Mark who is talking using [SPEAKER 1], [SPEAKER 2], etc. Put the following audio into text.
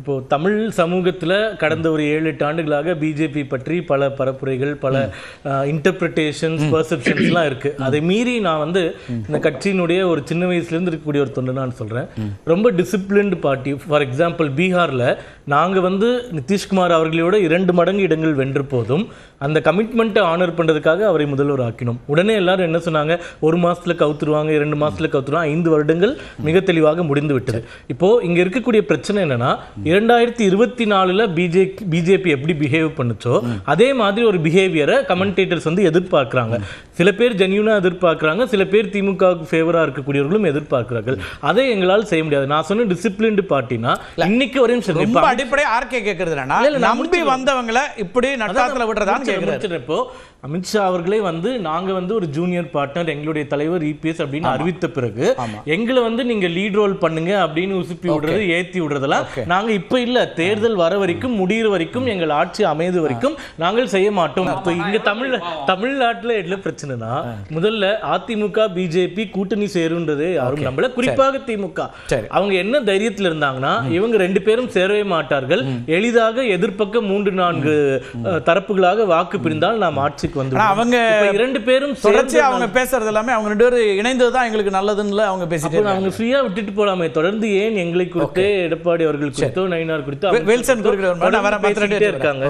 [SPEAKER 1] இப்போ தமிழ் சமூகத்துல கடந்த ஒரு 7-8 ஆண்டுகளாக பிஜேபி பற்றி பல பரப்புரைகள், பல இன்டர்பிரிட்டேஷன்ஸ், பெர்செப்ஷன்ஸ்லாம் இருக்கு. அதை மீறி நான் வந்து இந்த கட்சியினுடைய ஒரு சின்ன வயசுல இருந்து இருக்கக்கூடிய ஒரு தொண்டு நான் சொல்றேன். ரொம்ப டிசிப்ளின்டு பார்ட்டி. ஃபார் எக்ஸாம்பிள் பீகார்ல நாங்க வந்து நிதிஷ்குமார் அவர்களோட 2 மடங்கு இடங்கள் வென்ற போதும் அந்த கமிட்மெண்ட்டை ஆனர் பண்றதுக்காக அவரை முதல்வர் ஆக்கினோம். உடனே எல்லாரும் என்ன சொன்னாங்க, 1 மாசத்துல கவுத்துருவாங்க, 2 மாசத்துல கவுத்துருவாங்க. 5 வருடங்கள் மிக தெளிவாக முடிந்து விட்டது. இப்போ இங்க இருக்கக்கூடிய பிரச்சனை என்னன்னா, 2024 பிஜேபி எப்படி பிஹேவ் பண்ணுச்சோ அதே மாதிரி ஒரு பிஹேவியரை கமெண்டேட்டர்ஸ் வந்து எதிர்பார்க்கிறாங்க. சில பேர் ஜென்யூனா எதிர்பார்க்கிறாங்க, சில பேர் திமுகவுக்கு ஃபேவரா இருக்கக்கூடியவர்களும் எதிர்பார்க்கிறார்கள். அதை எங்களால் செய்ய முடியாது. நான் சொன்ன டிசிப்ளின்டு பார்ட்டினா இன்னைக்கு வரையும்
[SPEAKER 2] ரொம்ப அடிப்படையா ஆர்கே கேக்குறது நம்பி வந்தவங்களை இப்படி நட்டாத்துல விடுறதா கேக்குறாரு.
[SPEAKER 1] இப்போ அமித்ஷா அவர்களே வந்து நாங்க வந்து ஒரு ஜூனியர் பார்ட்னர், எங்களுடைய தலைவர் இபிஎஸ் அப்படின்னு அறிவித்த பிறகு எங்களை வந்து நீங்க லீட் ரோல் பண்ணுங்க அப்படின்னு உசுப்பி விடுறது, ஏத்தி விடுறதெல்லாம் நாங்க இப்ப இல்ல, தேர்தல் வர வரைக்கும், முடிகிற வரைக்கும், எங்கள் ஆட்சி அமைது வரைக்கும் நாங்கள் செய்ய மாட்டோம். இப்ப இங்க தமிழ்நாட்டுல என்ன பிரச்சனைனா, முதல்ல அதிமுக பிஜேபி கூட்டணி சேருன்றதே யாரும் நம்மள, குறிப்பாக திமுக அவங்க என்ன தைரியத்தில் இருந்தாங்கன்னா, இவங்க 2 பேரும் சேரவே மாட்டார்கள், எளிதாக எதிர்ப்பக்கம் 3-4 தரப்புகளாக வாக்கு பிரிந்தால் நாம் ஆட்சிக்கு வந்து
[SPEAKER 2] அவங்க
[SPEAKER 1] 2 பேரும்
[SPEAKER 2] தொடர்ச்சி அவங்க பேசுறது எல்லாமே அவங்க 2 பேரும் இணைந்ததுதான் எங்களுக்கு நல்லதுன்னு அவங்க பேசிட்டு
[SPEAKER 1] அவங்க ஃப்ரீயா விட்டுட்டு போலாமே. தொடர்ந்து ஏன் எங்களை குறித்து, எடப்பாடி அவர்கள் குறித்தோ, நயினார் குறித்தோ
[SPEAKER 2] வில்சன் குறித்து இருக்காங்க.